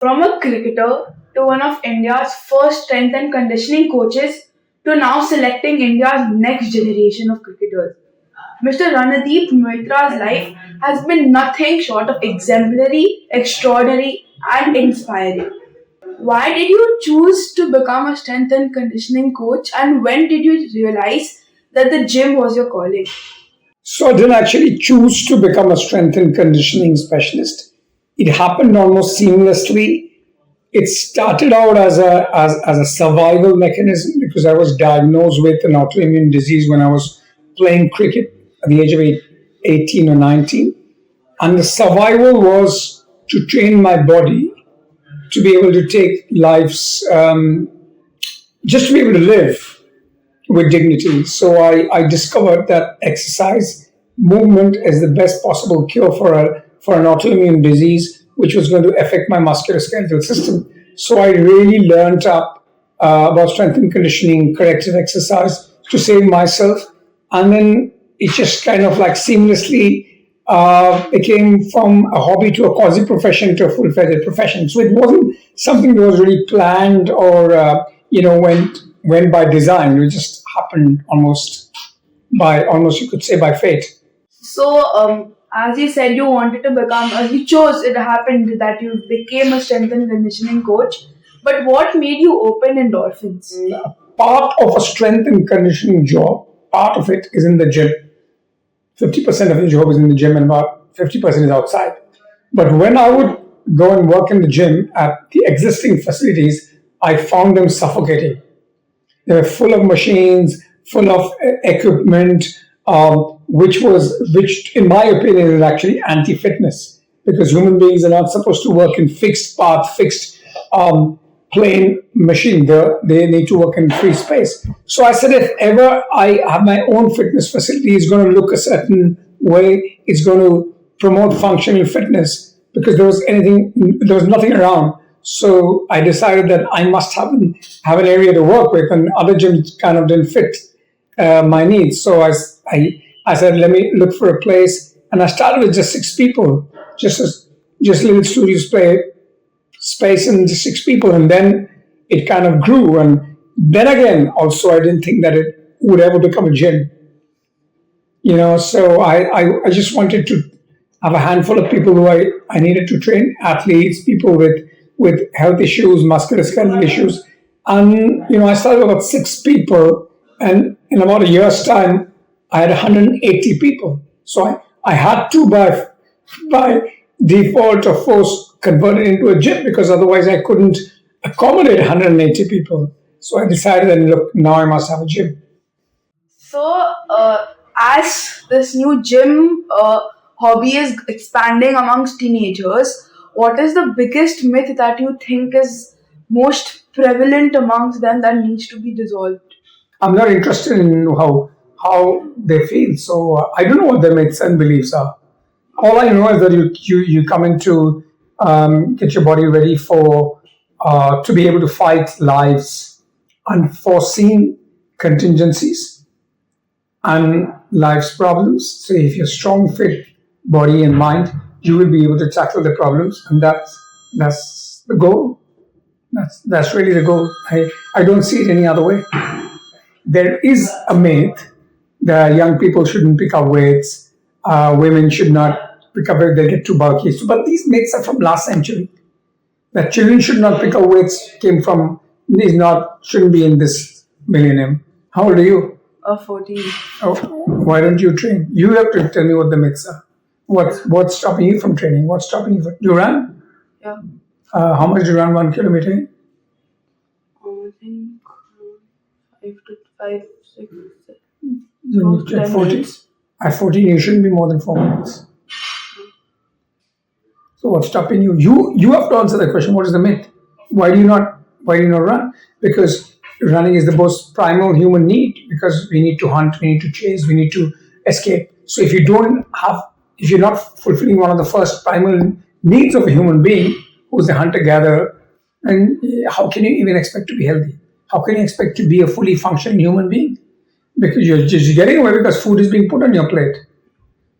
From a cricketer to one of India's first strength and conditioning coaches to now selecting India's next generation of cricketers. Mr. Ranadeep Moitra's life has been nothing short of exemplary, extraordinary, and inspiring. Why did you choose to become a strength and conditioning coach, and when did you realize that the gym was your calling? So I didn't actually choose to become a strength and conditioning specialist. It happened almost seamlessly. It started out as a survival mechanism because I was diagnosed with an autoimmune disease when I was playing cricket at the age of 18 or 19. And the survival was to train my body to be able to take life's, just to be able to live with dignity. So I discovered that exercise, movement is the best possible cure for an autoimmune disease, which was going to affect my musculoskeletal system. So I really learned up about strength and conditioning, corrective exercise to save myself. And then it just kind of like seamlessly became from a hobby to a quasi profession to a full-fledged profession. So it wasn't something that was really planned or went by design. It just happened almost you could say by fate. As you said, you wanted to become, you chose, it happened that you became a strength and conditioning coach. But what made you open endorphins? Part of a strength and conditioning job, part of it is in the gym. 50% of the job is in the gym and about 50% is outside. But when I would go and work in the gym at the existing facilities, I found them suffocating. They were full of machines, full of equipment, which in my opinion is actually anti-fitness because human beings are not supposed to work in fixed path, fixed plane machine. They need to work in free space. So I said, if ever I have my own fitness facility, it's going to look a certain way. It's going to promote functional fitness because there was nothing around. So I decided that I must have an area to work with, and other gyms kind of didn't fit my needs. So I said, let me look for a place, and I started with just 6 people, just little studio space and just 6 people, and then it kind of grew. And then again, also I didn't think that it would ever become a gym. So I just wanted to have a handful of people who I needed to train, athletes, people with health issues, musculoskeletal issues. And, I started with about 6 people, and in about a year's time, I had 180 people. So I had to, by default or force, convert it into a gym because otherwise I couldn't accommodate 180 people. So I decided that, look, now I must have a gym. So, as this new gym hobby is expanding amongst teenagers, what is the biggest myth that you think is most prevalent amongst them that needs to be dissolved? I'm not interested in how they feel. So I don't know what their myths and beliefs are. All I know is that you come in to get your body ready for to be able to fight life's unforeseen contingencies and life's problems. So if you're strong, fit body and mind, you will be able to tackle the problems, and that's the goal. That's really the goal. I don't see it any other way. There is a myth that young people shouldn't pick up weights, women should not pick up weights, they get too bulky. So, but these myths are from last century. That children should not pick up weights shouldn't be in this millennium. How old are you? 14. Oh, why don't you train? You have to tell me what the myths are. What's stopping you from training? What's stopping you? You run? Yeah. How much do you run 1 kilometer? I think 5 to 5, 6, You at 14. At 14, you shouldn't be more than 4 minutes. So what's stopping you? You have to answer that question. What is the myth? Why do you not run? Because running is the most primal human need. Because we need to hunt, we need to chase, we need to escape. So if you're not fulfilling one of the first primal needs of a human being, who's a hunter-gatherer, then how can you even expect to be healthy? How can you expect to be a fully functioning human being? Because you're just getting away because food is being put on your plate.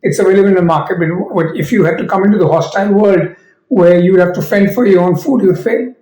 It's available in the market. But if you had to come into the hostile world where you would have to fend for your own food, you'd fail.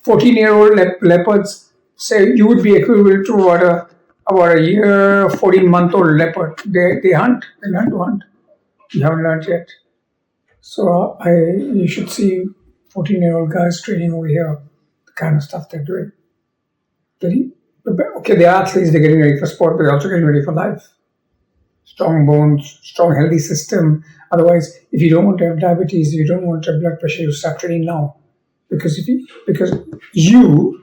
14-year-old leopards say you would be equivalent to about a year, 14-month-old leopard. They hunt. They learn to hunt. You haven't learned yet. So you should see 14-year-old guys training over here, the kind of stuff they're doing. Okay, they're athletes, they're getting ready for sport, but they're also getting ready for life. Strong bones, strong healthy system. Otherwise, if you don't want to have diabetes, if you don't want to have blood pressure, you start training now. Because you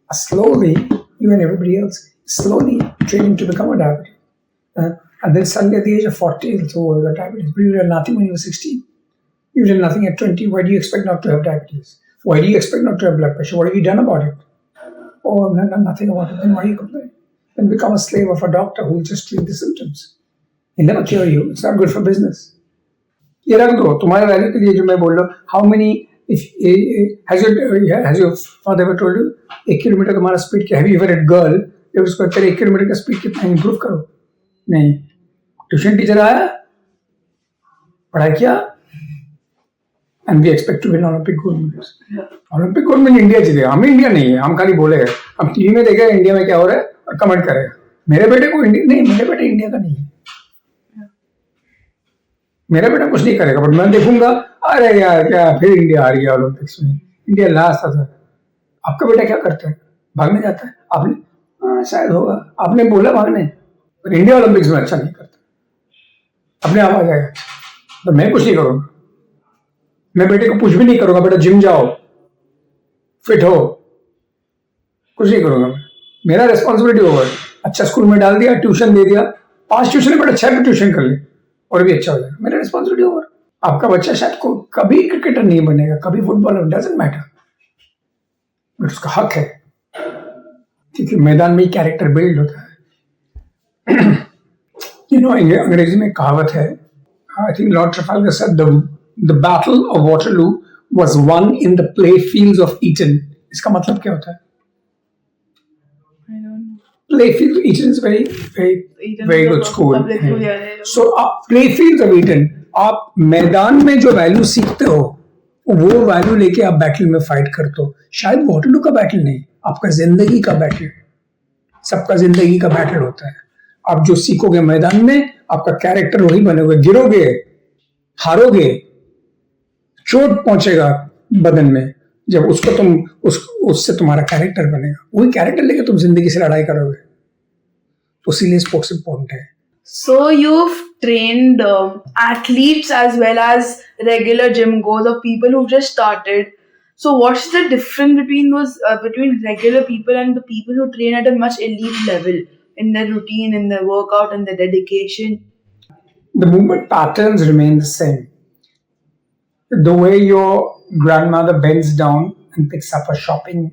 are slowly, you and everybody else, slowly training to become a diabetic. And then suddenly at the age of 40, it's over, you got diabetes. But you did nothing when you were 16. You did nothing at 20. Why do you expect not to have diabetes? Why do you expect not to have blood pressure? What have you done about it? Oh, I've done nothing about it. Then why are you complaining? Then become a slave of a doctor who will just treat the symptoms. He'll never cure you. It's not good for business. ये रख दो तुम्हारे value के लिए जो मैं बोल रहा हूँ. How many has your father ever told you 1 kilometre तुम्हारा स्पीड क्या? Have you ever a girl जब उसको तेरे 1 किलोमीटर का स्पीड कितना इंप्रूव करो? नहीं. ट्यूशन टीचर आया, पढ़ाई किया, and we expect to win Olympic gold medals. Olympic gold medal India जीतेगा. हम इंडिया नहीं है, हम खाली बोले हैं. हम टीवी में देखेगा इंडिया में क्या हो रहा है और कमेंट करेगा. मेरे बेटे को इंडिया नहीं, मेरे बेटे इंडिया का नहीं है. मेरा बेटा कुछ नहीं करेगा, बट मैं देखूंगा अरे यार क्या फिर इंडिया आ रही है ओलंपिक्स में, इंडिया लास्ट था. आपका बेटा क्या करता है? भागने जाता है. आपने शायद होगा, आपने बोला भागने, पर इंडिया ओलंपिक्स में अच्छा नहीं करता. अपने आप आ जाएगा. तो मैं कुछ नहीं करूंगा. मैं बेटे को कुछ भी नहीं करूंगा, बेटा जिम जाओ, फिट हो, कुछ नहीं करूंगा मैं. मेरा रिस्पॉन्सिबिलिटी होगा. अच्छा स्कूल में डाल दिया, ट्यूशन दे दिया, 5 ट्यूशन है, बेटा 6 भी ट्यूशन कर ले और भी अच्छा हो जाएगा. मेरा रिस्पॉन्सिबिलिटी होगा. आपका बच्चा शायद को कभी क्रिकेटर नहीं बनेगा, कभी फुटबॉलर, डजंट मैटर, बट उसका हक है, क्योंकि मैदान में ही कैरेक्टर बिल्ड होता है. अंग्रेजी में कहावत है, I think Lord Trafalgar said the battle of Waterloo was won in the play fields of Eton. इसका मतलब क्या होता है? Playfield Eton is very good school. So playfields of Eton, आप मैदान में जो वैल्यू सीखते हो वो वैल्यू लेके आप बैटल में फाइट करते हो. शायद वॉटरलू का बैटल नहीं, आपका जिंदगी का बैटल. सबका जिंदगी का बैटल होता है. आप जो सीखोगे मैदान में, आपका कैरेक्टर वही बनेगा. गिरोगे, हारोगे, चोट पहुंचेगा बदन में, जब उसको तुम उससे तुम्हारा कैरेक्टर बनेगा. वही कैरेक्टर लेके तुम जिंदगी से लड़ाई करोगे. तो इसीलिए स्पोर्ट्स इंपॉर्टेंट है. So you've trained athletes as well as regular gym goers of people who just started. So what's the difference between those between regular people and the people who train at a much elite level in their routine, in their workout, and their dedication? The movement patterns remain the same. The way your grandmother bends down and picks up a shopping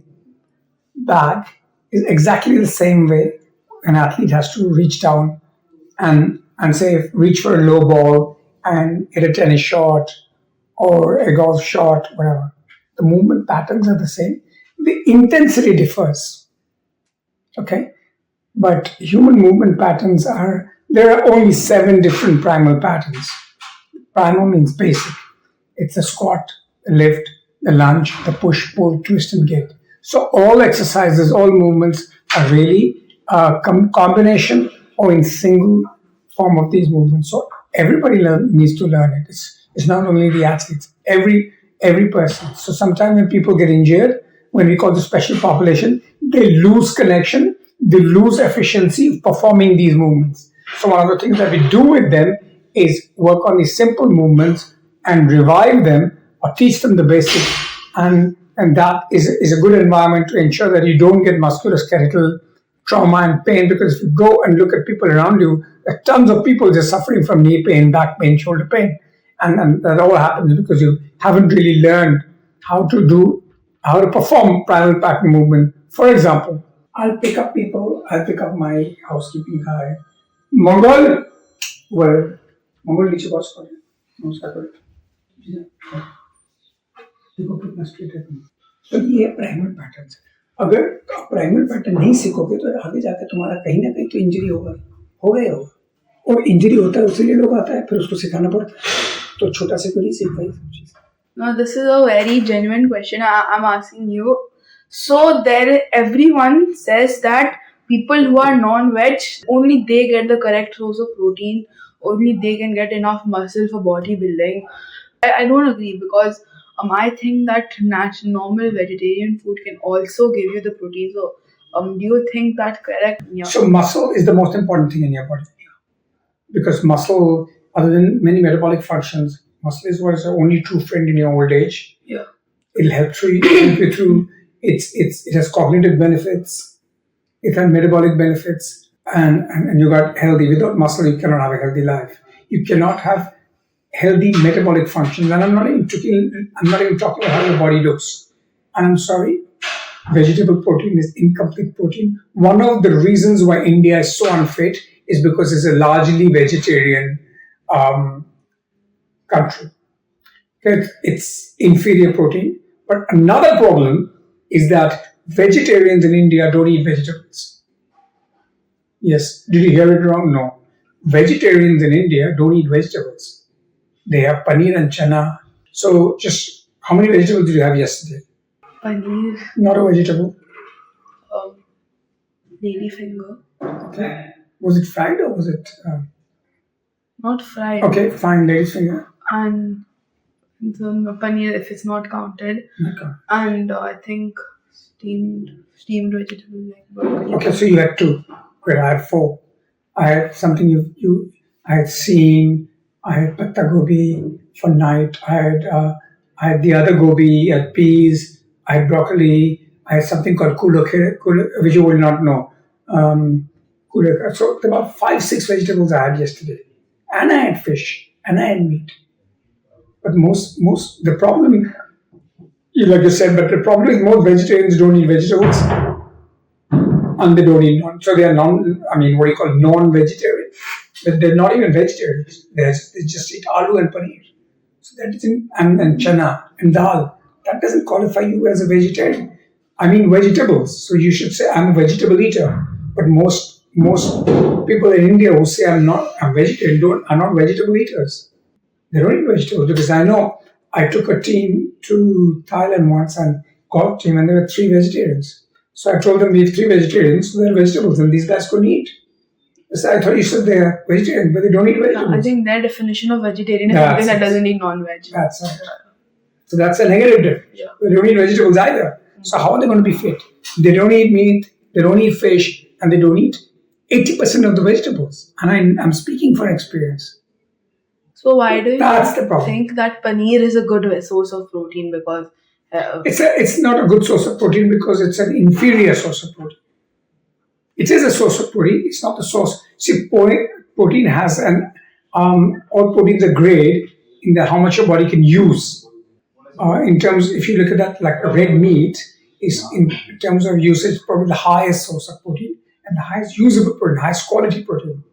bag is exactly the same way an athlete has to reach down and say reach for a low ball and hit a tennis shot or a golf shot, whatever. The movement patterns are the same. The intensity differs. Okay? But human movement patterns there are only 7 different primal patterns. Primal means basic. It's the squat, the lift, the lunge, the push, pull, twist, and gait. So all exercises, all movements are really a combination or in single form of these movements. So everybody needs to learn it. It's not only the athletes, every person. So sometimes when people get injured, when we call the special population, they lose connection, they lose efficiency of performing these movements. So one of the things that we do with them is work on these simple movements and revive them or teach them the basics, and that is a good environment to ensure that you don't get musculoskeletal trauma and pain. Because if you go and look at people around you, there are tons of people just suffering from knee pain, back pain, shoulder pain, and that all happens because you haven't really learned how to perform primal pattern movement. For example, I'll pick up my housekeeping guy, Mongol. Well, Mongol नीचे boss कर नमस्कार करो. देखो कितना straight है. तो ये primal pattern है. अगर प्राइमल पैटर्न नहीं सीखोगे तो आगे जाकर तुम्हारा कहीं ना कहीं तो इंजरी होगा. और इंजरी होता है, उसीलिए लोग आता है, फिर उसको सिखाना पड़ता है. तो छोटा से कोई सीख पाए सब चीज़. No, this is a very genuine question I'm asking you. So everyone says that people who are non-veg, only they get the correct source of protein, only they can get enough muscle for bodybuilding. I don't agree because I think that normal vegetarian food can also give you the protein. So do you think that correct? Yeah. So muscle is the most important thing in your body because muscle, other than many metabolic functions, muscle is what is the only true friend in your old age. Yeah. It'll help you through. It has cognitive benefits. It has metabolic benefits, and you got healthy. Without muscle, you cannot have a healthy life. You cannot have healthy metabolic functions. And I'm not even talking about how your body looks. And I'm sorry, vegetable protein is incomplete protein. One of the reasons why India is so unfit is because it's a largely vegetarian um, country. It's inferior protein. But another problem is that vegetarians in India don't eat vegetables. Yes, did you hear it wrong? No. Vegetarians in India don't eat vegetables. They have paneer and chana. So, just how many vegetables did you have yesterday? Paneer, Not a vegetable. um, lady finger, Okay. Was it fried or was it? not fried, Okay, fine, ladies finger. and the paneer if it's not counted, Okay. and I think steamed vegetable like broccoli. Okay, so you had two. Great, I had four. I had something I had seen. I had patta gobi for night. I had the other gobi. I had peas. I had broccoli. I had something called which you will not know. Kulak. So about 5, 6 vegetables I had yesterday, and I had fish, and I had meat. But most the problem, like you said, but the problem is most vegetarians don't eat vegetables and they don't eat non. So they are what do you call non-vegetarian? But they're not even vegetarians. They just eat aloo and paneer. So that isn't, and chana and dal. That doesn't qualify you as a vegetarian. I mean vegetables. So you should say I'm a vegetable eater. But most people in India who say I'm vegetarian are not vegetable eaters. They don't eat vegetables because I know I took a team to Thailand once and golf team and there were 3 vegetarians. So I told them we have 3 vegetarians, so they're vegetables and these guys couldn't eat. So I thought you said they're vegetarian, but they don't eat I vegetables. think their definition of vegetarian is That's something that it. doesn't eat non-veg. That's it. So that's a negative. Yeah. They don't eat vegetables either. So how are they going to be fit? They don't eat meat, they don't eat fish, and they don't eat 80% of the vegetables. And I'm speaking from experience. So why do you That's the problem. think that paneer is a good source of protein? Because It's not a good source of protein because it's an inferior source of protein. It is a source of protein. It's not the source. See, protein has all proteins are grade in how much your body can use. In terms, if you look at that, like red meat is in terms of usage probably the highest source of protein and the highest usable protein, highest quality protein.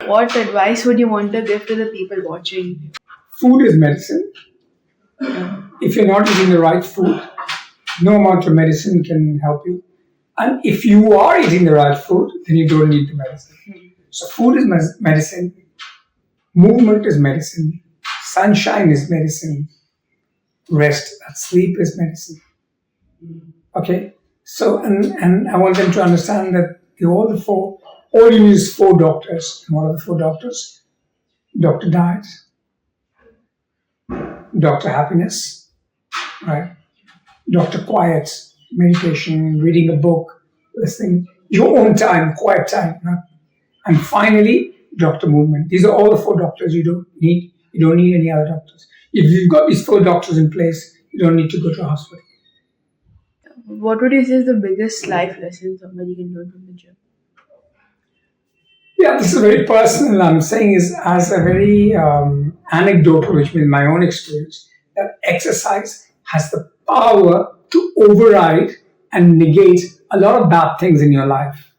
what advice would you want to give to the people watching? Food is medicine. If you're not eating the right food, no amount of medicine can help you. And if you are eating the right food, then you don't need the medicine. So food is medicine, movement is medicine, sunshine is medicine, rest, sleep is medicine. Okay? So, and I want them to understand that all you need is 4 doctors. And what are the 4 doctors? Dr. Diet, Dr. Happiness, right? Dr. Quiet, meditation, reading a book, listening, your own time, quiet time. And finally, Dr. Movement. These are all the 4 doctors you don't need. You don't need any other doctors. If you've got these 4 doctors in place, you don't need to go to a hospital. What would you say is the biggest life lesson somebody can learn from the gym? Yeah, this is very personal. I'm saying is as a very anecdotal, which means my own experience, that exercise has the power to override and negate a lot of bad things in your life.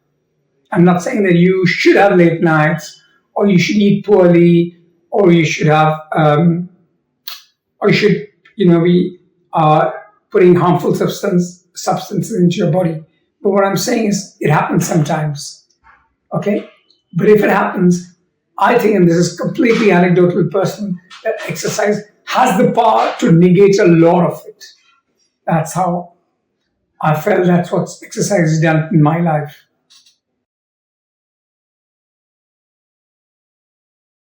I'm not saying that you should have late nights, or you should eat poorly, or you should have, or you should, be putting harmful substances into your body. But what I'm saying is, it happens sometimes. Okay, but if it happens, I think, and this is completely anecdotal, personal, that exercise has the power to negate a lot of it. That's how I felt that's what exercise has done in my life.